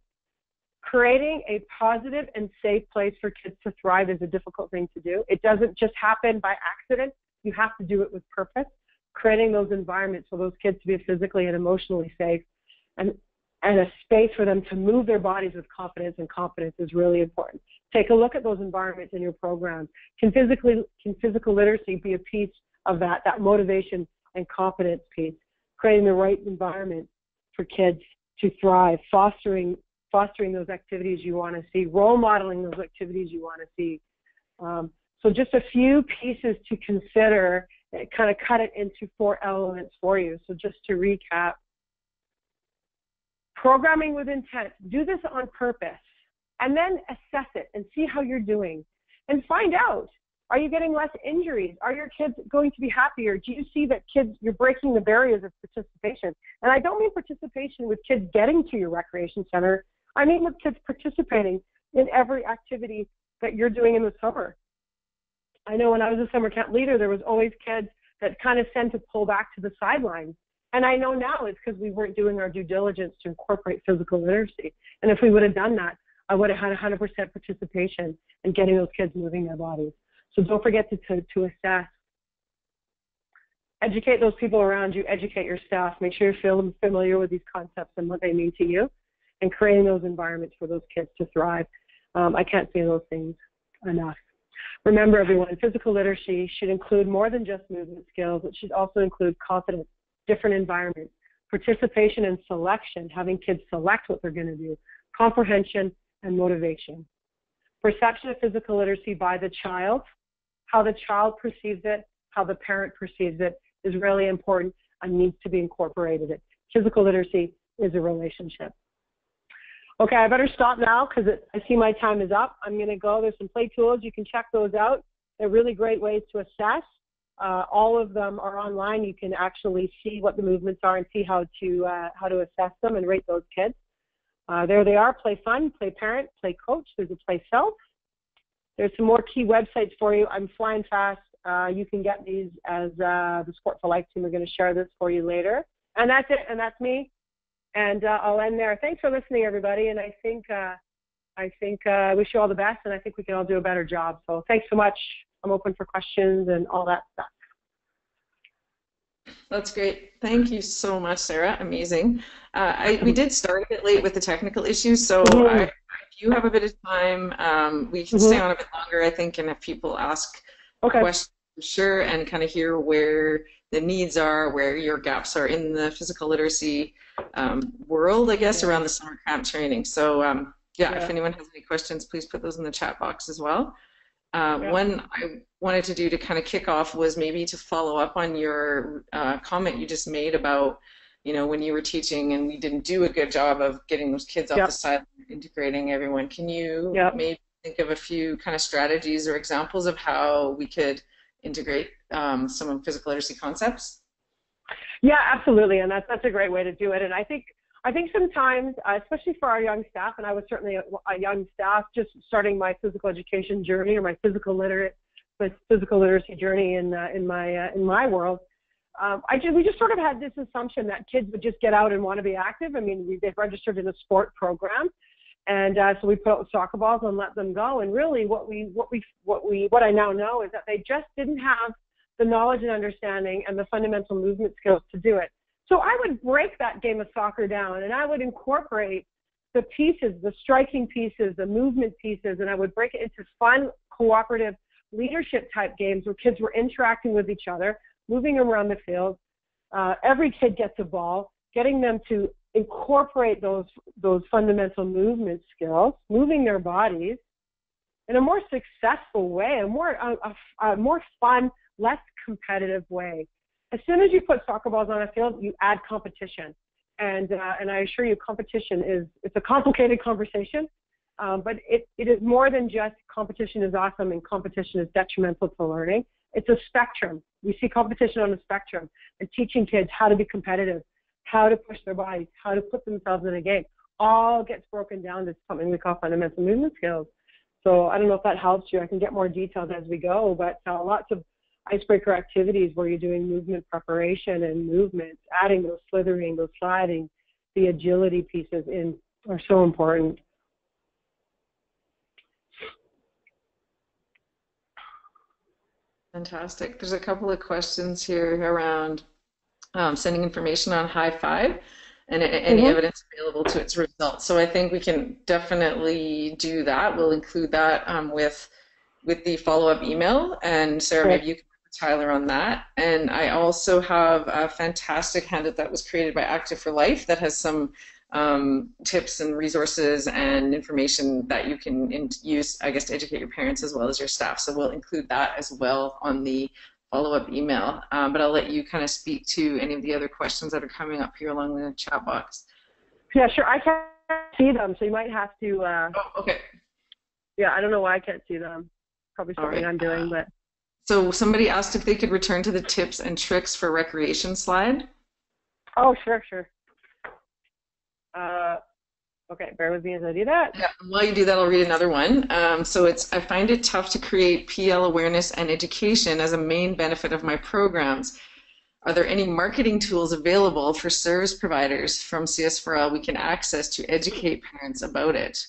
Creating a positive and safe place for kids to thrive is a difficult thing to do. It doesn't just happen by accident. You have to do it with purpose. Creating those environments for those kids to be physically and emotionally safe, and a space for them to move their bodies with confidence and competence is really important. Take a look at those environments in your programs. Can physical literacy be a piece of that motivation and competence piece? Creating the right environment for kids to thrive, fostering those activities you want to see, role modeling those activities you want to see. So just a few pieces to consider, kind of cut it into 4 elements for you. So just to recap, programming with intent. Do this on purpose, and then assess it and see how you're doing, and find out, are you getting less injuries? Are your kids going to be happier? Do you see that you're breaking the barriers of participation? And I don't mean participation with kids getting to your recreation center. I mean with kids participating in every activity that you're doing in the summer. I know when I was a summer camp leader, there was always kids that kind of tend to pull back to the sidelines. And I know now it's because we weren't doing our due diligence to incorporate physical literacy. And if we would have done that, I would have had 100% participation in getting those kids moving their bodies. So don't forget to assess. Educate those people around you, educate your staff, make sure you're familiar with these concepts and what they mean to you, and creating those environments for those kids to thrive. I can't say those things enough. Remember, everyone, physical literacy should include more than just movement skills. It should also include confidence, different environments, participation and selection, having kids select what they're going to do, comprehension and motivation. Perception of physical literacy by the child, how the child perceives it, how the parent perceives it is really important and needs to be incorporated. Physical literacy is a relationship. Okay, I better stop now because I see my time is up. I'm going to go. There's some play tools. You can check those out. They're really great ways to assess. All of them are online. You can actually see what the movements are and see how to assess them and rate those kids. There they are: Play Fun, Play Parent, Play Coach. There's a Play Self. There's some more key websites for you. I'm flying fast. You can get these as the Sport for Life team are going to share this for you later. And that's it, and that's me. And I'll end there. Thanks for listening, everybody. And I think I wish you all the best, and I think we can all do a better job. So thanks so much. I'm open for questions and all that stuff. That's great. Thank you so much, Sarah. Amazing. We did start a bit late with the technical issues, so if you have a bit of time, we can stay on a bit longer, I think, and if people ask questions, for sure, and kind of hear where the needs are, where your gaps are in the physical literacy world, I guess, around the summer camp training. So, if anyone has any questions, please put those in the chat box as well. One I wanted to do to kind of kick off was maybe to follow up on your comment you just made about, when you were teaching and we didn't do a good job of getting those kids off the side, integrating everyone. Can you maybe think of a few kind of strategies or examples of how we could integrate some of physical literacy concepts? Yeah, absolutely, and that's a great way to do it. And I think sometimes, especially for our young staff, and I was certainly a young staff just starting my physical education journey or my physical literacy journey in my world, we just sort of had this assumption that kids would just get out and want to be active. I mean, they've registered in a sport program, and so we put out soccer balls and let them go. And really, what I now know is that they just didn't have the knowledge and understanding and the fundamental movement skills to do it. So I would break that game of soccer down, and I would incorporate the pieces, the striking pieces, the movement pieces, and I would break it into fun, cooperative leadership type games where kids were interacting with each other, moving around the field. Every kid gets a ball, getting them to incorporate those fundamental movement skills, moving their bodies in a more successful way, a more fun, less competitive way. As soon as you put soccer balls on a field, you add competition. And I assure you, it's a complicated conversation, but it is more than just competition is awesome and competition is detrimental to learning. It's a spectrum. We see competition on a spectrum, and teaching kids how to be competitive, how to push their bodies, how to put themselves in a game, all gets broken down to something we call fundamental movement skills. So I don't know if that helps you. I can get more details as we go, but lots of icebreaker activities where you're doing movement preparation and movements, adding those slithering, those sliding, the agility pieces in are so important. Fantastic. There's a couple of questions here around sending information on high five and any evidence available to its results. So I think we can definitely do that. We'll include that with the follow-up email. And Sarah, maybe you can work with Tyler on that. And I also have a fantastic handout that was created by Active for Life that has some tips and resources and information that you can use, I guess, to educate your parents as well as your staff. So we'll include that as well on the follow-up email. But I'll let you kind of speak to any of the other questions that are coming up here along the chat box. Yeah, sure. I can't see them, so you might have to. Oh, okay. Yeah, I don't know why I can't see them. Probably something I'm doing, but. So somebody asked if they could return to the tips and tricks for recreation slide. Oh, sure. Okay, bear with me as I do that. Yeah, while you do that, I'll read another one. So I find it tough to create PL awareness and education as a main benefit of my programs. Are there any marketing tools available for service providers from CS4L we can access to educate parents about it?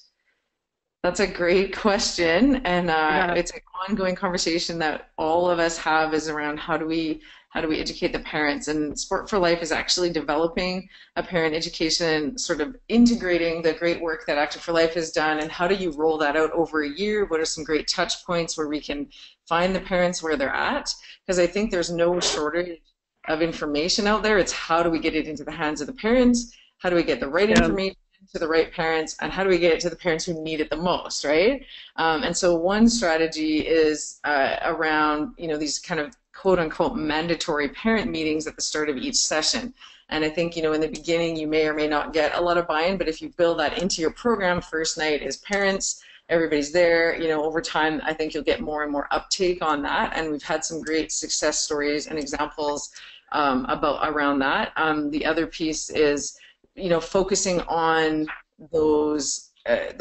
That's a great question, and it's an ongoing conversation that all of us have is around how do we educate the parents, and Sport for Life is actually developing a parent education, sort of integrating the great work that Active for Life has done, and how do you roll that out over a year? What are some great touch points where we can find the parents where they're at? Because I think there's no shortage of information out there. It's how do we get it into the hands of the parents? How do we get the right information to the right parents, and how do we get it to the parents who need it the most, right? And so one strategy is around, these kind of quote-unquote mandatory parent meetings at the start of each session. And I think, in the beginning you may or may not get a lot of buy-in, but if you build that into your program, first night is parents, everybody's there, over time I think you'll get more and more uptake on that, and we've had some great success stories and examples around that. The other piece is focusing on those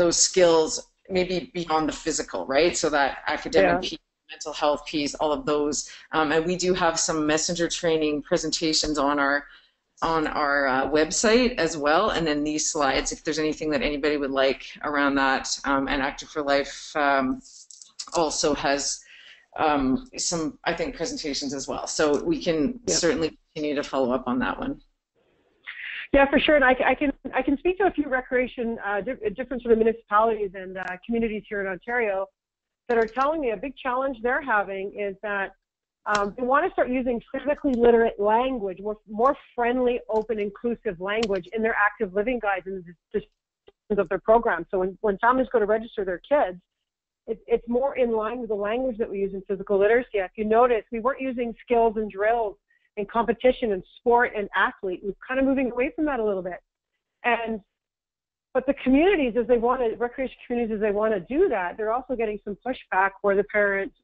skills maybe beyond the physical, right? So that academic piece, mental health piece, all of those. And we do have some messenger training presentations on our website as well. And then these slides, if there's anything that anybody would like around that. And Active for Life also has some, I think, presentations as well. So we can certainly continue to follow up on that one. Yeah, for sure, and I can speak to a few recreation, different sort of municipalities and communities here in Ontario that are telling me a big challenge they're having is that they want to start using physically literate language, more friendly, open, inclusive language in their active living guides and the descriptions of their program. So when families go to register their kids, it's more in line with the language that we use in physical literacy. If you notice, we weren't using skills and drills in competition and sport and athlete. We're kind of moving away from that a little bit. But the communities, recreation communities, as they want to do that, they're also getting some pushback where the parents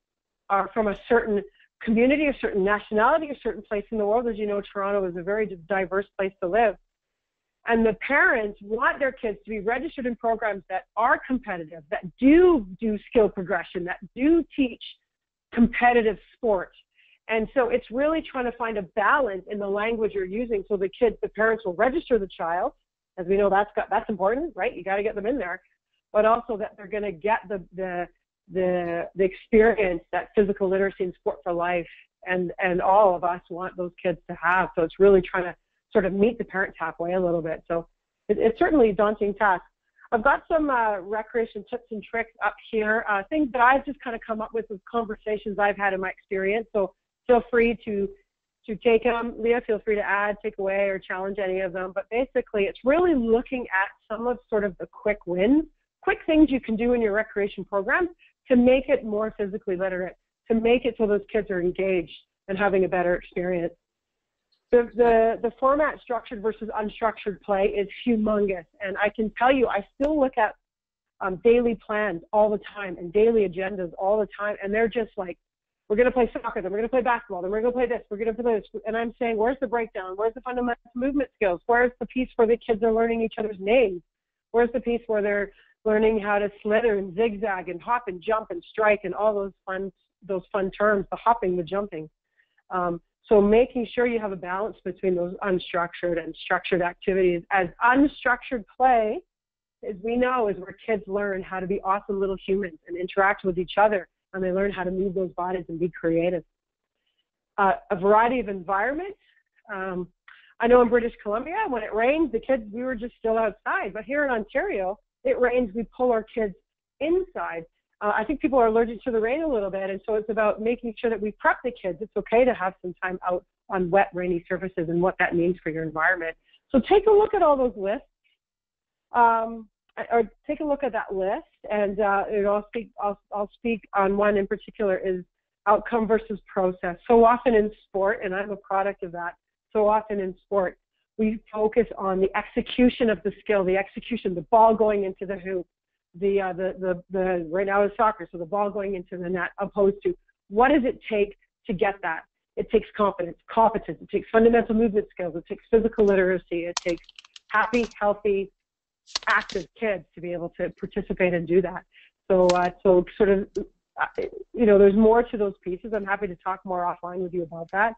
are from a certain community, a certain nationality, a certain place in the world. As you know, Toronto is a very diverse place to live. And the parents want their kids to be registered in programs that are competitive, that do skill progression, that do teach competitive sport. And so it's really trying to find a balance in the language you're using so the parents will register the child. As we know, that's important, right? You got to get them in there, but also that they're going to get the experience that physical literacy and Sport for Life and all of us want those kids to have. So it's really trying to sort of meet the parents halfway a little bit. So it's certainly a daunting task. I've got some recreation tips and tricks up here, things that I've just kind of come up with conversations I've had in my experience. So feel free to take them. Leah, feel free to add, take away, or challenge any of them. But basically, it's really looking at some of sort of the quick wins, quick things you can do in your recreation program to make it more physically literate, to make it so those kids are engaged and having a better experience. The format structured versus unstructured play is humongous. And I can tell you, I still look at daily plans all the time and daily agendas all the time. And they're just like, we're going to play soccer, then we're going to play basketball, then we're going to play this, we're going to play this. And I'm saying, where's the breakdown? Where's the fundamental movement skills? Where's the piece where the kids are learning each other's names? Where's the piece where they're learning how to slither and zigzag and hop and jump and strike and all those fun terms, the hopping, the jumping. So making sure you have a balance between those unstructured and structured activities. As unstructured play, as we know, is where kids learn how to be awesome little humans and interact with each other, and they learn how to move those bodies and be creative. A variety of environments. I know in British Columbia, when it rains, the kids, we were just still outside. But here in Ontario, it rains, we pull our kids inside. I think people are allergic to the rain a little bit, and so it's about making sure that we prep the kids. It's okay to have some time out on wet, rainy surfaces and what that means for your environment. So take a look at all those lists, or take a look at that list, and I'll speak on one in particular, is outcome versus process. So often in sport, and I'm a product of that, so often in sport, we focus on the execution of the skill, the execution, the ball going into the hoop, right now is soccer, so the ball going into the net, opposed to what does it take to get that? It takes confidence, competence, it takes fundamental movement skills, it takes physical literacy, it takes happy, healthy, active kids to be able to participate and do that. So sort of, there's more to those pieces. I'm happy to talk more offline with you about that.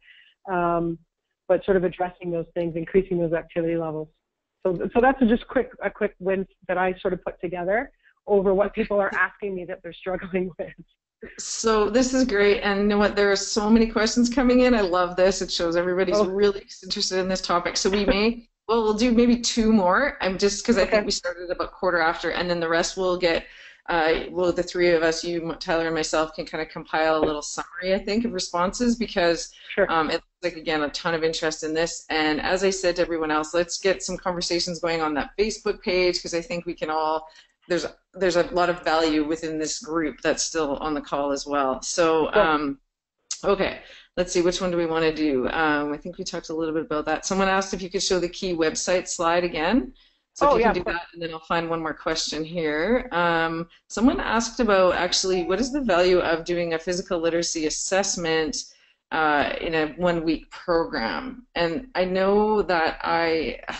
But sort of addressing those things, increasing those activity levels. So that's just a quick win that I sort of put together over what people are asking me that they're struggling with. So this is great, and you know what? There are so many questions coming in. I love this. It shows everybody's really interested in this topic. So we'll do maybe two more. Just because I think we started about quarter after, and then the rest we'll get. The three of us, you, Tyler, and myself, can kind of compile a little summary, I think, of responses, because it's like, again, a ton of interest in this. And as I said to everyone else, let's get some conversations going on that Facebook page, because I think we can all, there's a lot of value within this group that's still on the call as well. So, okay, let's see, which one do we want to do? I think we talked a little bit about that. Someone asked if you could show the key website slide again. So if you can do that, and then I'll find one more question here. Someone asked about, actually, what is the value of doing a physical literacy assessment in a 1-week program? And I know that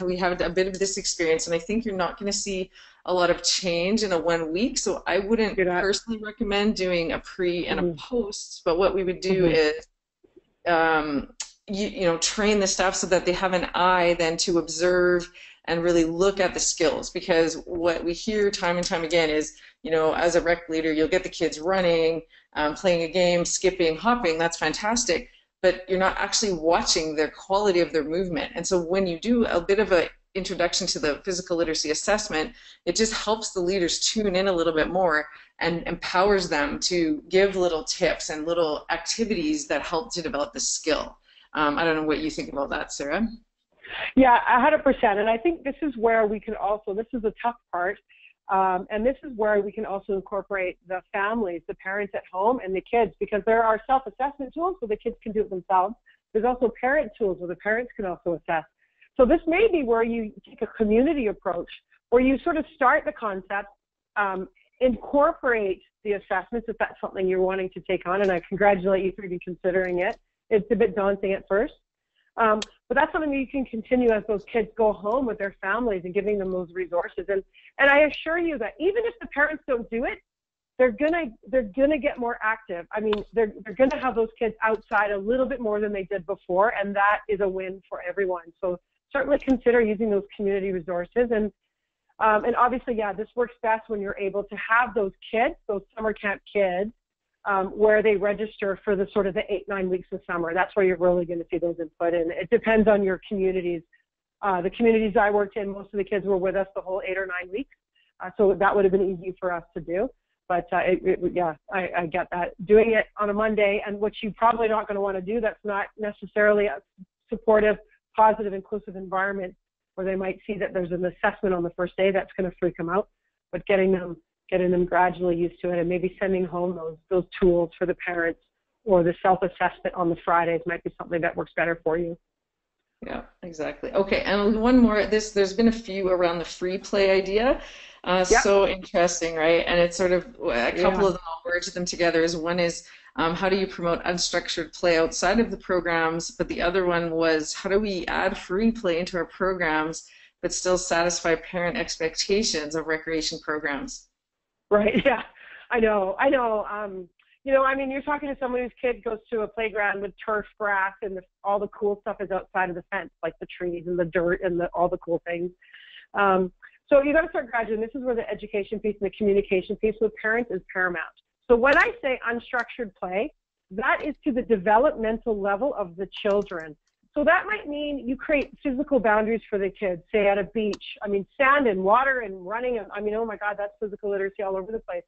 we have a bit of this experience, and I think you're not going to see a lot of change in a 1 week, so I wouldn't personally recommend doing a pre and a post, but what we would do is train the staff so that they have an eye then to observe and really look at the skills, because what we hear time and time again is, as a rec leader, you'll get the kids running, playing a game, skipping, hopping, that's fantastic, but you're not actually watching their quality of their movement. And so when you do a bit of an introduction to the physical literacy assessment, it just helps the leaders tune in a little bit more and empowers them to give little tips and little activities that help to develop the skill. I don't know what you think about that, Sarah. Yeah, 100%. And I think this is where we can also, this is a tough part, and this is where we can also incorporate the families, the parents at home, and the kids, because there are self-assessment tools so the kids can do it themselves. There's also parent tools where the parents can also assess. So this may be where you take a community approach, where you sort of start the concept, incorporate the assessments if that's something you're wanting to take on, and I congratulate you for even considering it. It's a bit daunting at first. But that's something that you can continue as those kids go home with their families and giving them those resources. And I assure you that even if the parents don't do it, they're gonna get more active. I mean, they're gonna have those kids outside a little bit more than they did before, and that is a win for everyone. So certainly consider using those community resources. And obviously, yeah, this works best when you're able to have those kids, those summer camp kids, where they register for the sort of the 8-9 weeks of summer. That's where you're really going to see those input, and it depends on your communities. The communities I worked in, most of the kids were with us the whole 8 or 9 weeks, so that would have been easy for us to do. But yeah, I get that. Doing it on a Monday, and which you're probably not going to want to do, that's not necessarily a supportive, positive, inclusive environment where they might see that there's an assessment on the first day, that's going to freak them out. But getting them gradually used to it, and maybe sending home those tools for the parents or the self-assessment on the Fridays might be something that works better for you. Yeah, exactly. Okay, and one more. There's been a few around the free play idea. Yep. So interesting, right? And it's sort of a couple Yeah. of them. I'll merge them together. Is one is how do you promote unstructured play outside of the programs? But the other one was how do we add free play into our programs, but still satisfy parent expectations of recreation programs? Right. Yeah. I know. I know. You know, I mean, you're talking to someone whose kid goes to a playground with turf grass and all the cool stuff is outside of the fence, like the trees and the dirt and all the cool things. So you got to start graduating. This is where the education piece and the communication piece with parents is paramount. So when I say unstructured play, that is to the developmental level of the children. So that might mean you create physical boundaries for the kids, say at a beach. I mean, sand and water and running. And, I mean, oh my God, that's physical literacy all over the place.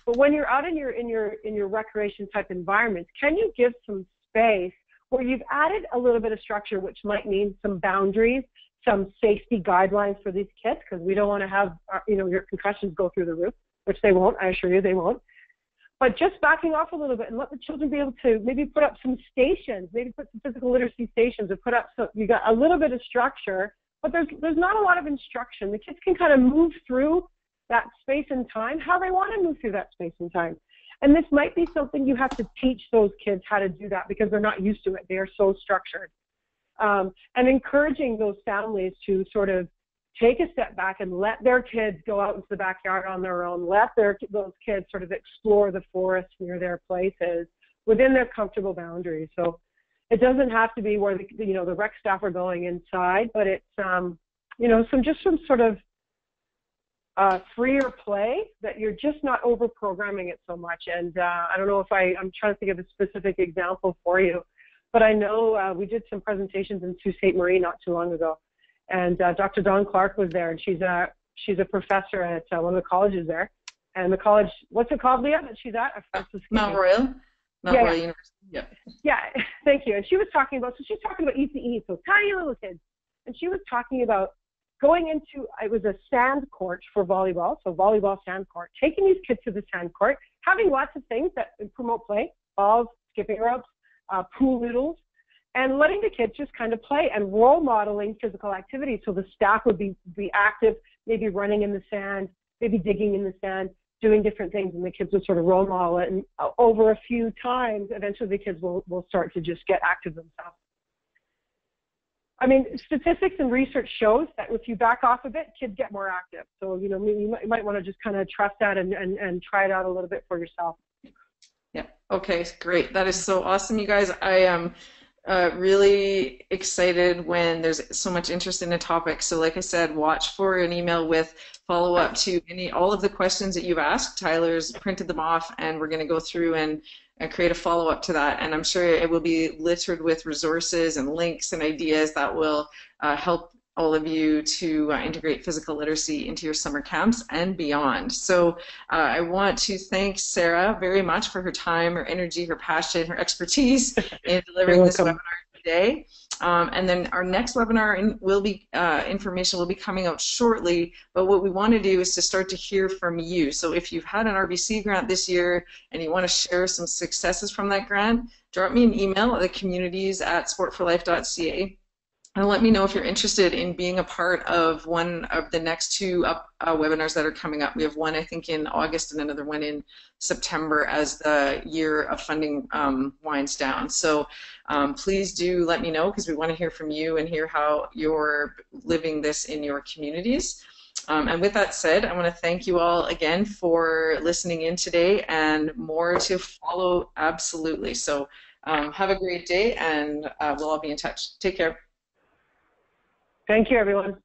But when you're out in your recreation type environments, can you give some space where you've added a little bit of structure, which might mean some boundaries, some safety guidelines for these kids, because we don't want to have your concussions go through the roof, which they won't. I assure you, they won't. But just backing off a little bit and let the children be able to maybe put up some stations, maybe put some physical literacy stations, or put up you got a little bit of structure, but there's not a lot of instruction. The kids can kind of move through that space and time how they want to move through that space and time. And this might be something you have to teach those kids how to do that because they're not used to it. They are so structured. And encouraging those families to sort of take a step back and let their kids go out into the backyard on their own, let those kids sort of explore the forest near their places within their comfortable boundaries. So it doesn't have to be where the rec staff are going inside, but it's some sort of freer play that you're just not over programming it so much. And I don't know if I'm trying to think of a specific example for you, but I know we did some presentations in Sault Ste. Marie not too long ago. And Dr. Dawn Clark was there, and she's a professor at one of the colleges there. And the college, what's it called, Leah, that she's at? Mount Royal. Mount Royal University. Yeah. Yeah, thank you. And she's talking about ECE, so tiny little kids. And she was talking about going into, it was a sand court for volleyball, so volleyball sand court, taking these kids to the sand court, having lots of things that promote play, balls, skipping ropes, pool noodles, and letting the kids just kind of play and role modeling physical activity. So the staff would be active, maybe running in the sand, maybe digging in the sand, doing different things, and the kids would sort of role model it. And over a few times, eventually the kids will start to just get active themselves. I mean, statistics and research shows that if you back off a bit, kids get more active. So, you might want to just kind of trust that and try it out a little bit for yourself. Yeah. Okay, great. That is so awesome, you guys. I am really excited when there's so much interest in a topic. So like I said, watch for an email with follow-up to all of the questions that you've asked. Tyler's printed them off, and we're going to go through and create a follow-up to that. And I'm sure it will be littered with resources and links and ideas that will help all of you to integrate physical literacy into your summer camps and beyond. So I want to thank Sarah very much for her time, her energy, her passion, her expertise in delivering this webinar today. And then our next webinar information will be coming out shortly, but what we want to do is to start to hear from you. So if you've had an RBC grant this year and you want to share some successes from that grant, drop me an email at thecommunities@sportforlife.ca. and let me know if you're interested in being a part of one of the next two webinars that are coming up. We have one, I think, in August and another one in September as the year of funding winds down. So please do let me know, because we want to hear from you and hear how you're living this in your communities. And with that said, I want to thank you all again for listening in today, and more to follow absolutely. So have a great day, and we'll all be in touch. Take care. Thank you, everyone.